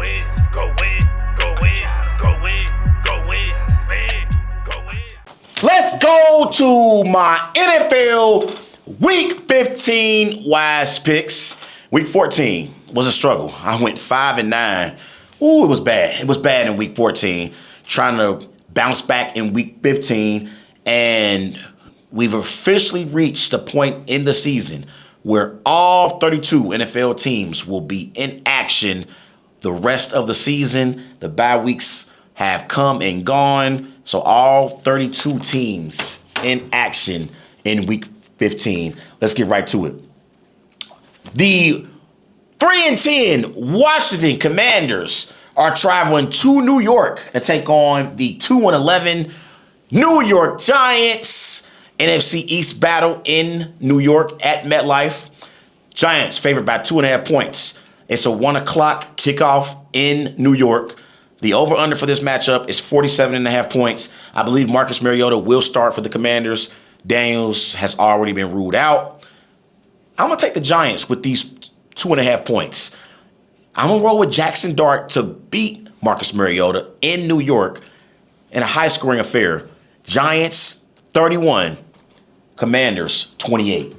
win, go win, go win, go win, go win, win, go win. Let's go to my NFL Week 15 wise picks. Week 14 was a struggle. I went 5-9. Ooh, it was bad. It was bad in Week 14. Trying to bounce back in Week 15. And we've officially reached the point in the season where all 32 NFL teams will be in action the rest of the season. The bye weeks have come and gone. So all 32 teams in action in Week 15. Let's get right to it. The 3-10 Washington Commanders are traveling to New York to take on the 2-11 New York Giants. NFC East battle in New York at MetLife. Giants favored by 2.5 points. It's a 1 o'clock kickoff in New York. The over-under for this matchup is 47.5 points. I believe Marcus Mariota will start for the Commanders. Daniels has already been ruled out. I'm going to take the Giants with these 2.5 points. I'm going to roll with Jackson Dart to beat Marcus Mariota in New York in a high-scoring affair. Giants 31, Commanders 28.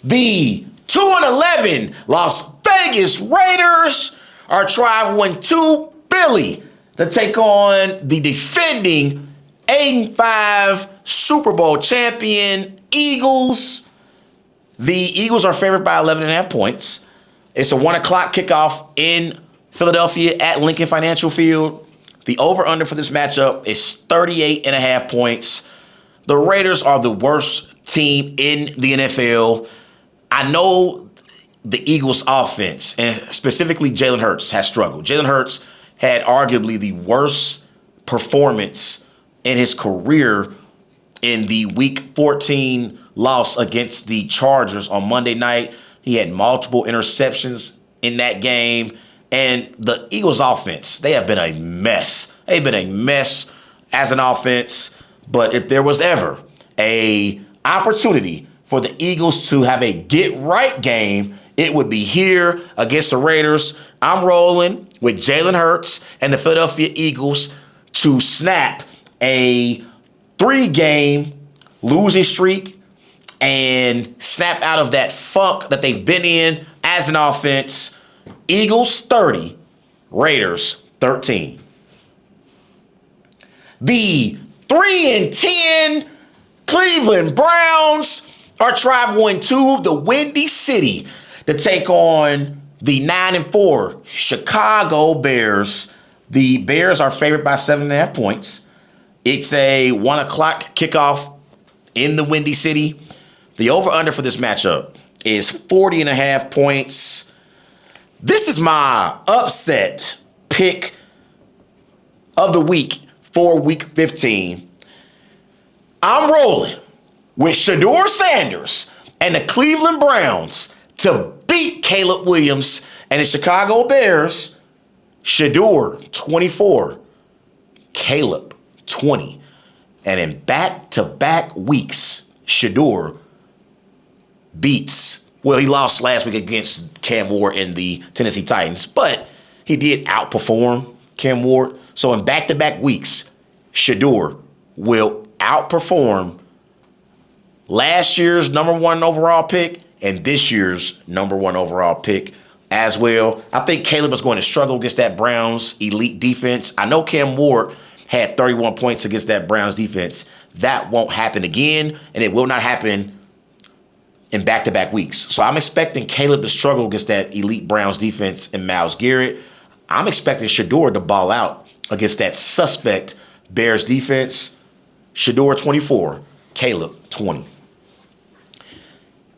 The 2-11 Las Vegas Raiders are traveling to Philly to take on the defending 8-5 Super Bowl champion Eagles. The Eagles are favored by 11.5 points. It's a 1 o'clock kickoff in Philadelphia at Lincoln Financial Field. The over-under for this matchup is 38.5 points. The Raiders are the worst team in the NFL. I know the Eagles' offense, and specifically Jalen Hurts, has struggled. Jalen Hurts had arguably the worst performance in his career in the Week 14 loss against the Chargers on Monday night. He had multiple interceptions in that game. And the Eagles' offense, they have been a mess. They've been a mess as an offense. But if there was ever a opportunity for the Eagles to have a get-right game, it would be here against the Raiders. I'm rolling with Jalen Hurts and the Philadelphia Eagles to snap a 3-game losing streak and snap out of that funk that they've been in as an offense. Eagles 30, Raiders 13. The 3-10 Cleveland Browns are traveling to the Windy City to take on the 9-4 Chicago Bears. The Bears are favored by 7.5 points. It's a 1 o'clock kickoff in the Windy City. The over-under for this matchup is 40.5 points. This is my upset pick of the week for Week 15. I'm rolling with Shedeur Sanders and the Cleveland Browns to beat Caleb Williams and the Chicago Bears. Shedeur 24, Caleb 20. And in back-to-back weeks, Shedeur beats, well, he lost last week against Cam Ward and the Tennessee Titans, but he did outperform Cam Ward. So in back-to-back weeks, Shedeur will outperform last year's number 1 overall pick and this year's number 1 overall pick as well. I think Caleb is going to struggle against that Browns elite defense. I know Cam Ward had 31 points against that Browns defense. That won't happen again, and it will not happen in back-to-back weeks. So I'm expecting Caleb to struggle against that elite Browns defense and Myles Garrett. I'm expecting Shedeur to ball out against that suspect Bears defense. Shedeur 24, Caleb 20.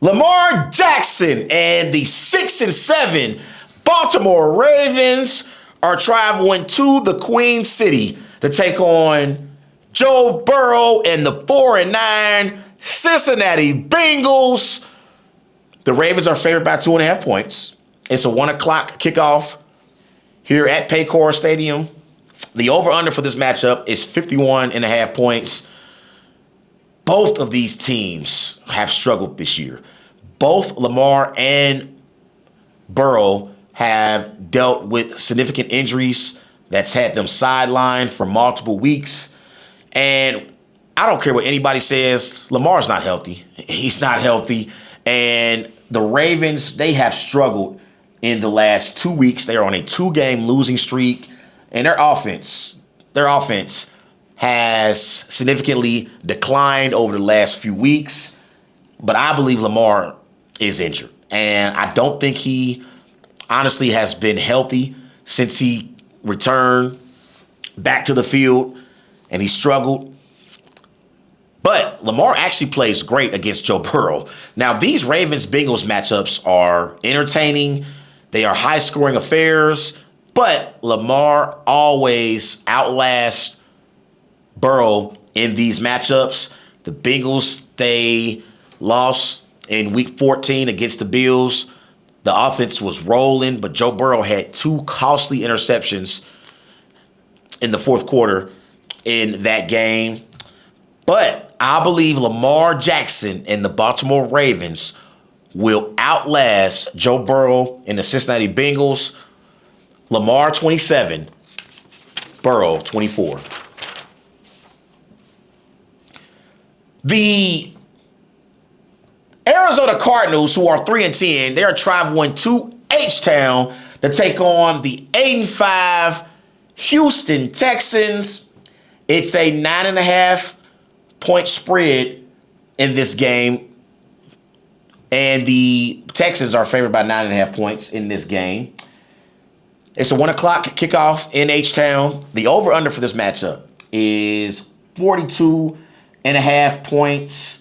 Lamar Jackson and the 6-7 Baltimore Ravens are traveling to the Queen City to take on Joe Burrow and the 4-9 Cincinnati Bengals. The Ravens are favored by 2.5 points. It's a 1 o'clock kickoff here at Paycor Stadium. The over-under for this matchup is 51.5 points. Both of these teams have struggled this year. Both Lamar and Burrow have dealt with significant injuries that's had them sidelined for multiple weeks. And I don't care what anybody says, Lamar's not healthy. He's not healthy. And the Ravens, they have struggled in the last 2 weeks. They are on a 2-game losing streak. And their offense has significantly declined over the last few weeks. But I believe Lamar is injured. And I don't think he honestly has been healthy since he returned back to the field and he struggled. But Lamar actually plays great against Joe Burrow. Now, these Ravens-Bengals matchups are entertaining. They are high-scoring affairs. But Lamar always outlasts Burrow in these matchups. The Bengals, they lost in Week 14 against the Bills. The offense was rolling, but Joe Burrow had 2 costly interceptions in the fourth quarter in that game. But I believe Lamar Jackson and the Baltimore Ravens will outlast Joe Burrow and the Cincinnati Bengals. Lamar 27, Burrow 24. The Arizona Cardinals, who are 3-10, they are traveling to H-Town to take on the 8-5 Houston Texans. It's a 9.5-point spread in this game, and the Texans are favored by 9.5 points in this game. It's a 1 o'clock kickoff in H-Town. The over-under for this matchup is 42.5 points.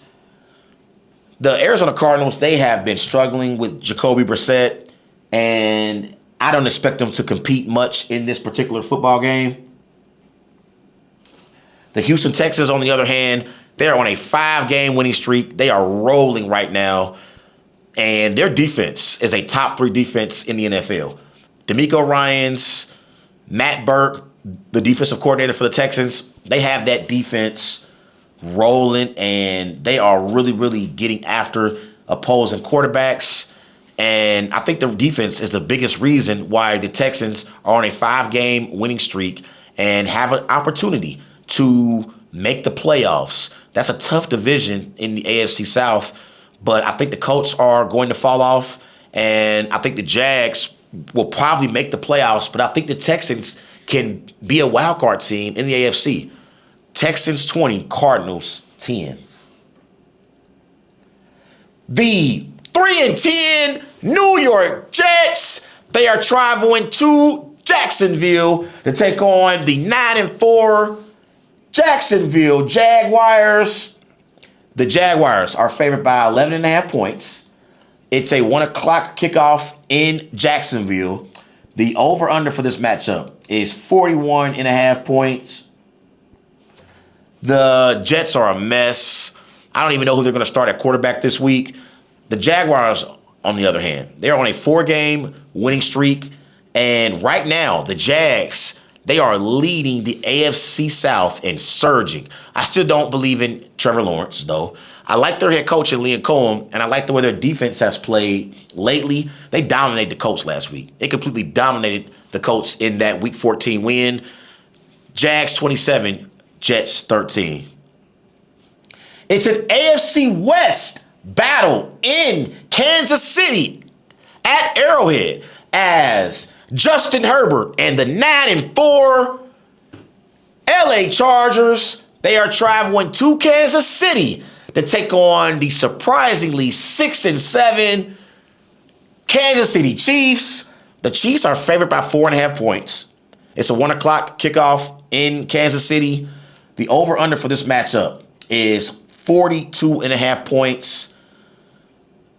The Arizona Cardinals, they have been struggling with Jacoby Brissett, and I don't expect them to compete much in this particular football game. The Houston Texans, on the other hand, they're on a 5-game winning streak. They are rolling right now, and their defense is a top 3 defense in the NFL. DeMeco Ryans, Matt Burke, the defensive coordinator for the Texans, they have that defense rolling, and they are really, really getting after opposing quarterbacks. And I think the defense is the biggest reason why the Texans are on a 5-game winning streak and have an opportunity to make the playoffs. That's a tough division in the AFC South, but I think the Colts are going to fall off, and I think the Jags will probably make the playoffs, but I think the Texans can be a wild card team in the AFC. Texans 20, Cardinals 10. The 3-10 New York Jets, they are traveling to Jacksonville to take on the 9-4 Jacksonville Jaguars. The Jaguars are favored by 11.5 points. It's a 1 o'clock kickoff in Jacksonville. The over-under for this matchup is 41.5 points. The Jets are a mess. I don't even know who they're going to start at quarterback this week. The Jaguars, on the other hand, they're on a 4-game winning streak. And right now, the Jags, they are leading the AFC South and surging. I still don't believe in Trevor Lawrence, though. I like their head coach, Liam Cohen, and I like the way their defense has played lately. They dominated the Colts last week. They completely dominated the Colts in that Week 14 win. Jags 27, Jets 13. It's an AFC West battle in Kansas City at Arrowhead as Justin Herbert and the 9-4 LA Chargers, they are traveling to Kansas City to take on the surprisingly 6-7 Kansas City Chiefs. The Chiefs are favored by 4.5 points. It's a 1 o'clock kickoff in Kansas City. The over-under for this matchup is 42.5 points.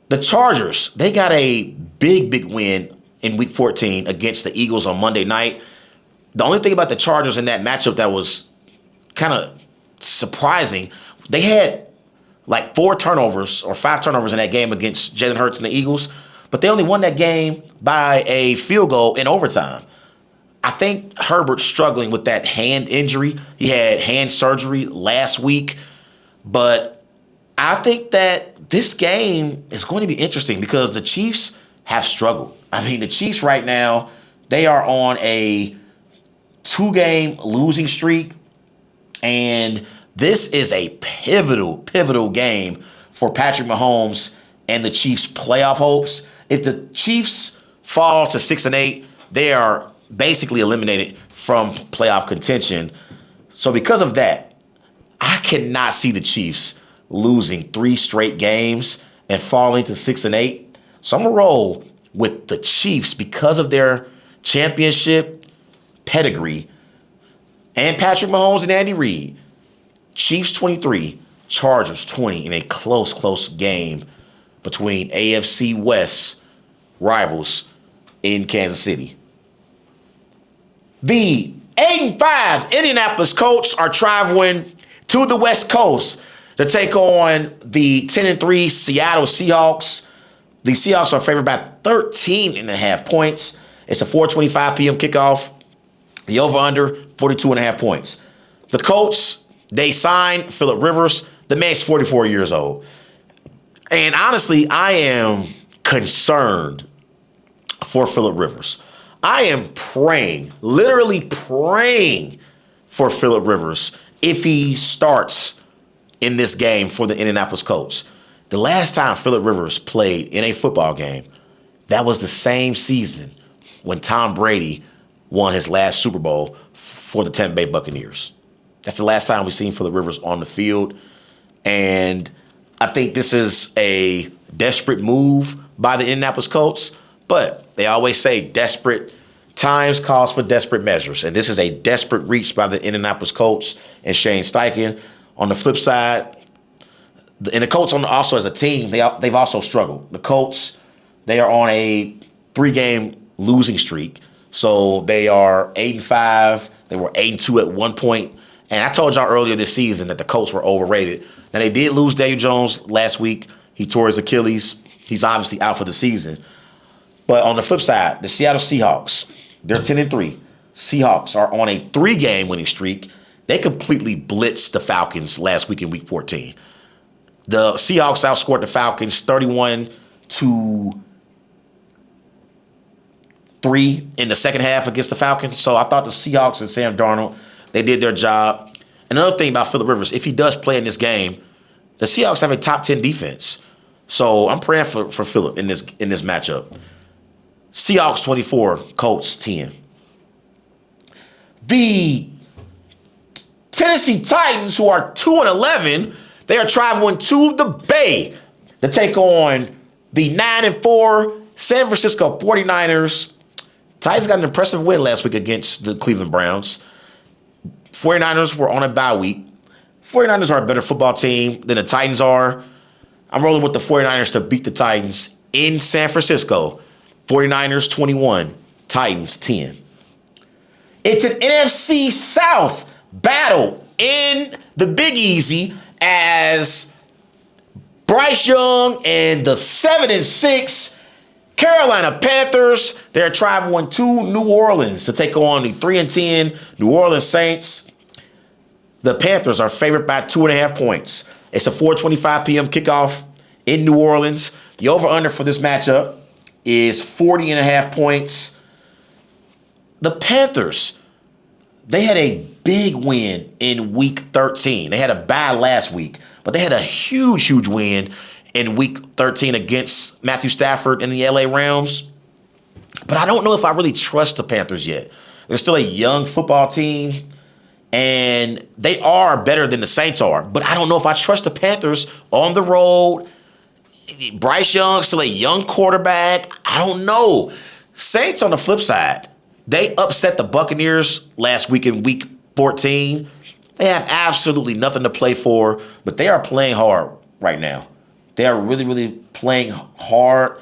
The Chargers, they got a big win in Week 14 against the Eagles on Monday night. The only thing about the Chargers in that matchup that was kind of surprising, they had like 4 turnovers or 5 turnovers in that game against Jalen Hurts and the Eagles, but they only won that game by a field goal in overtime. I think Herbert's struggling with that hand injury. He had hand surgery last week, but I think that this game is going to be interesting because the Chiefs have struggled. I mean, the Chiefs right now, they are on a 2-game losing streak. And this is a pivotal game for Patrick Mahomes and the Chiefs' playoff hopes. If the Chiefs fall to 6-8, they are basically eliminated from playoff contention. So because of that, I cannot see the Chiefs losing 3 straight games and falling to 6-8. So I'm gonna roll with the Chiefs because of their championship pedigree and Patrick Mahomes and Andy Reid. Chiefs 23, Chargers 20 in a close game between AFC West rivals in Kansas City. The 8-5 Indianapolis Colts are traveling to the West Coast to take on the 10-3 Seattle Seahawks. The Seahawks are favored by 13.5 points. It's a 4:25 p.m. kickoff. The over-under, 42.5 points. The Colts, they signed Phillip Rivers. The man's 44 years old. And honestly, I am concerned for Phillip Rivers. I am praying, literally praying for Phillip Rivers if he starts in this game for the Indianapolis Colts. The last time Phillip Rivers played in a football game, that was the same season when Tom Brady won his last Super Bowl for the Tampa Bay Buccaneers. That's the last time we've seen Phillip Rivers on the field. And I think this is a desperate move by the Indianapolis Colts. But they always say desperate times calls for desperate measures. And this is a desperate reach by the Indianapolis Colts and Shane Steichen. On the flip side, and the Colts also as a team, they've also struggled. The Colts, they are on a 3-game losing streak. So they are 8-5. They were 8-2 at one point. And I told y'all earlier this season that the Colts were overrated. Now, they did lose Daniel Jones last week. He tore his Achilles. He's obviously out for the season. But on the flip side, the Seattle Seahawks, they're 10-3. Seahawks are on a 3-game winning streak. They completely blitzed the Falcons last week in Week 14. The Seahawks outscored the Falcons 31-3 in the second half against the Falcons. So I thought the Seahawks and Sam Darnold, they did their job. Another thing about Phillip Rivers, if he does play in this game, the Seahawks have a top 10 defense. So I'm praying for Phillip in this matchup. Seahawks 24, Colts 10. The Tennessee Titans, who are 2-11, they are traveling to the Bay to take on the 9-4 San Francisco 49ers. Titans got an impressive win last week against the Cleveland Browns. 49ers were on a bye week. 49ers are a better football team than the Titans are. I'm rolling with the 49ers to beat the Titans in San Francisco. 49ers 21, Titans 10. It's an NFC South battle in the Big Easy as Bryce Young and the 7-6 Carolina Panthers, they're traveling to New Orleans to take on the 3-10 New Orleans Saints. The Panthers are favored by 2.5 points. It's a 4:25 p.m. kickoff in New Orleans. The over-under for this matchup is 40.5 points. The Panthers, they had a big win in Week 13. They had a bye last week, but they had a huge win in Week 13 against Matthew Stafford and the LA Rams. But I don't know if I really trust the Panthers yet. They're still a young football team, and they are better than the Saints are. But I don't know if I trust the Panthers on the road. Bryce Young, still a young quarterback. I don't know. Saints, on the flip side, they upset the Buccaneers last week in Week 14. They have absolutely nothing to play for, but they are playing hard right now. They are really playing hard,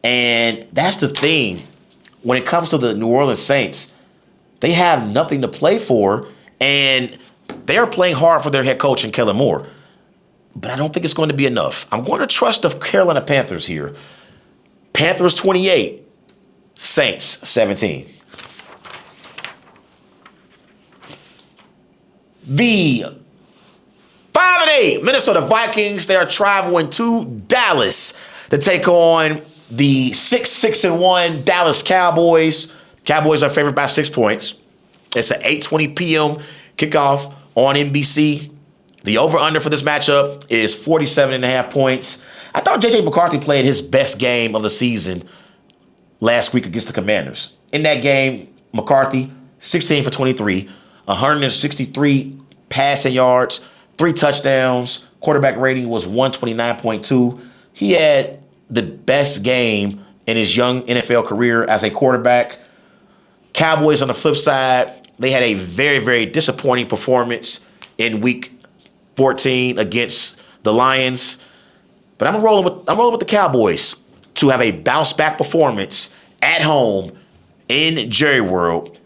and that's the thing. When it comes to the New Orleans Saints, they have nothing to play for, and they are playing hard for their head coach and Kellen Moore. But I don't think it's going to be enough. I'm going to trust the Carolina Panthers here. Panthers 28, Saints 17. The 5-8 Minnesota Vikings, they are traveling to Dallas to take on the 6-6-1 Dallas Cowboys. Cowboys are favored by 6 points. It's an 8:20 p.m. kickoff on NBC. The over-under for this matchup is 47.5 points. I thought J.J. McCarthy played his best game of the season last week against the Commanders. In that game, McCarthy, 16 for 23, 163 passing yards, 3 touchdowns. Quarterback rating was 129.2. He had the best game in his young NFL career as a quarterback. Cowboys on the flip side, they had a very, very disappointing performance in Week 14 against the Lions. But I'm rolling with the Cowboys to have a bounce back performance at home in Jerry World.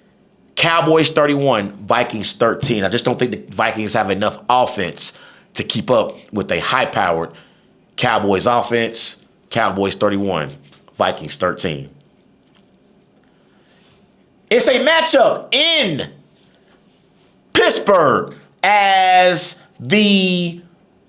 Cowboys 31, Vikings 13. I just don't think the Vikings have enough offense to keep up with a high-powered Cowboys offense. Cowboys 31, Vikings 13. It's a matchup in Pittsburgh as the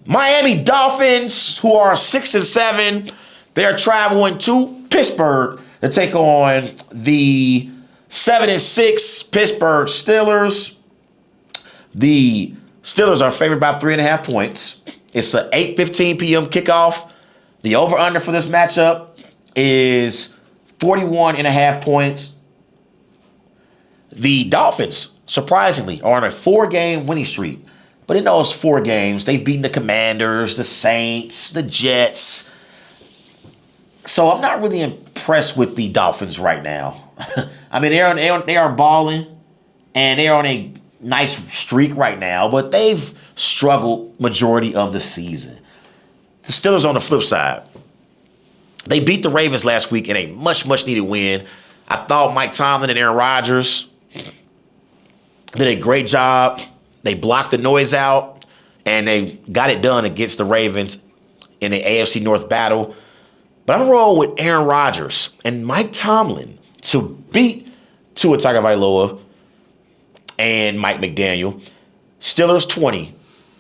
Miami Dolphins, who are 6-7, they're traveling to Pittsburgh to take on the 7-6 Pittsburgh Steelers. The Steelers are favored by 3.5 points. It's an 8:15 p.m. kickoff. The over-under for this matchup is 41.5 points. The Dolphins, surprisingly, are on a 4-game winning streak. But in those 4 games, they've beaten the Commanders, the Saints, the Jets. So I'm not really impressed with the Dolphins right now. I mean, they are balling, and they're on a nice streak right now, but they've struggled majority of the season. The Steelers on the flip side, they beat the Ravens last week in a much, much needed win. I thought Mike Tomlin and Aaron Rodgers did a great job. They blocked the noise out, and they got it done against the Ravens in the AFC North battle. But I'm rolling with Aaron Rodgers and Mike Tomlin to beat Tua Tagovailoa and Mike McDaniel. Steelers 20,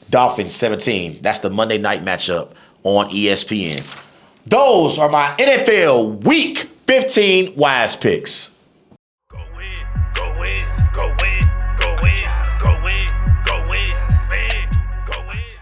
Dolphins 17. That's the Monday night matchup on ESPN. Those are my NFL Week 15 Wise Picks.